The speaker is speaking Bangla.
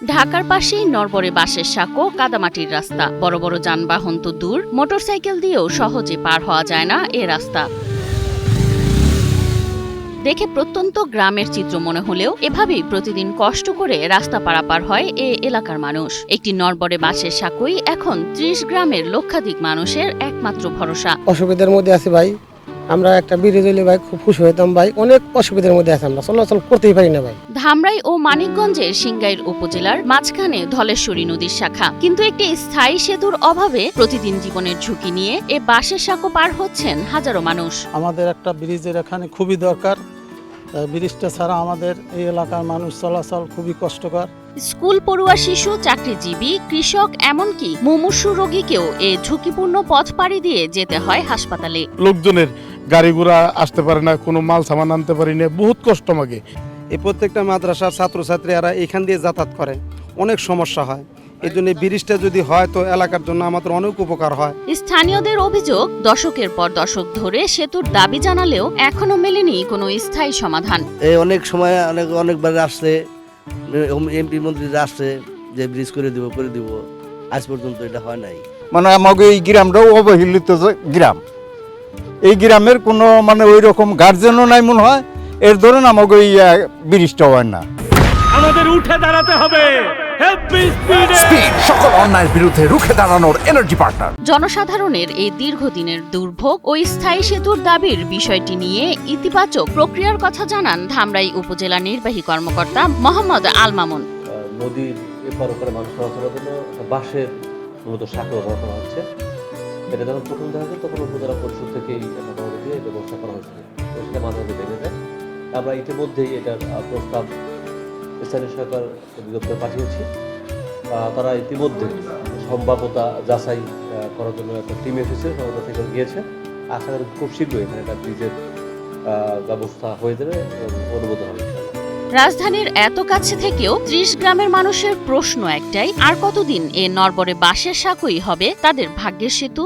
ঢাকার পাশেই নড়বড়ে বাঁশের সাঁকো, কাদামাটির রাস্তা। বড় বড় যানবাহন তো দূর, মোটরসাইকেল দিয়েও সহজে পার হওয়া যায় না এ রাস্তা। দেখে প্রত্যন্ত গ্রামের চিত্র মনে হলেও এভাবেই প্রতিদিন কষ্ট করে রাস্তা পারাপার হয় এ এলাকার মানুষ। একটি নড়বড়ে বাঁশের সাঁকোই এখন ৩০ গ্রামের লক্ষাধিক মানুষের একমাত্র ভরসা। অসুবিধার মধ্যে আছি ভাই, আমরা একটা ব্রিজ হইলে ভাই খুব খুশি হইতাম ভাই। অনেক অসুবিধার মধ্যে আছি, আমরা চলাচল করতেই পারি না ভাই। ধামরাই ও মানিকগঞ্জের সিংগাইর উপজেলার মাঝখানে ধলেশ্বরী নদীর শাখা, কিন্তু একটি স্থায়ী সেতুর অভাবে প্রতিদিন জীবনের ঝুঁকি নিয়ে এ বাঁশের সাঁকো পার হচ্ছেন হাজারো মানুষ। আমাদের একটা ব্রিজের এখানে খুবই দরকার। ব্রিজটা ছাড়া আমাদের এই এলাকার মানুষ চলাচল খুবই কষ্টকর। স্কুল পড়ুয়া শিশু, চাকরিজীবী, কৃষক, এমনকি মুমূর্ষু রোগীকেও এ ঝুঁকিপূর্ণ পথ পাড়ি দিয়ে যেতে হয় হাসপাতালে। লোকজনের গাড়ি ঘোড়া আসতে পারে না, কোনো মাল সামান আনতে পারি না, বহুত কষ্ট লাগে। এই প্রত্যেকটা মাদ্রাসার ছাত্রছাত্রীরা এখান দিয়ে যাতায়াত করে, অনেক সমস্যা হয়। এই জন্য ব্রিজটা যদি হয় তো এলাকার জন্য আমাদের অনেক উপকার হয়। স্থানীয়দের অভিযোগ, দশকের পর দশক ধরে সেতুর দাবি জানালেও এখনো মেলেনি কোনো স্থায়ী সমাধান। এই অনেক সময় অনেকবার আসছে, এমপি মন্ত্রীরা আসছে যে ব্রিজ করে দিব, আজ পর্যন্ত এটা হয় নাই। মানে আমাকে এই গ্রামটাও অবহেলিত গ্রাম। এই গ্রামের কোনো মানে ওই রকম গার্জেনও নাই মনে হয়, এর ধরুন আমাকে ওই ব্রিজটা হয় না। আমাদের উঠে দাঁড়াতে হবে। সকল অন্যায়ের বিরুদ্ধে রুখে দাঁড়ানোর এনার্জি পার্টনার। জনসাধারণের এই দীর্ঘদিনের দুর্ভোগ ও স্থায়ী সেতুর দাবির বিষয়টি নিয়ে ইতিবাচক প্রক্রিয়ার কথা জানান ধামরাই উপজেলা নির্বাহী কর্মকর্তা মোহাম্মদ আল মামুন। নদীর এপার ওপারে মানুষ চলাচলের জন্য বাঁশের মূলত সাঁকো ব্যবহার করা হচ্ছে। এটা যখন প্রথম দেখা যায় তখন উপজেলা পরিষদ থেকেই দিয়ে এটা ব্যবস্থা করা হয়েছিল, সেটা মাঝে মাঝে ভেঙে যায়। আমরা ইতিমধ্যেই এটার প্রস্তাব স্থানীয় সরকার অধিদপ্তরে পাঠিয়েছি। তারা ইতিমধ্যে সম্ভাব্যতা যাচাই করার জন্য একটা টিম এসেছে, ওটা থেকে গিয়েছে। আশা করি খুব শীঘ্রই এখানে একটা ব্রিজের ব্যবস্থা হয়ে যাবে এবং অনুমোদন হবে। রাজধানীর এত কাছে থেকেও ৩০ গ্রামের মানুষের প্রশ্ন একটাই, আর কতদিন এ নড়বড়ে বাঁশের সাঁকোই হবে তাদের ভাগ্যের সেতু?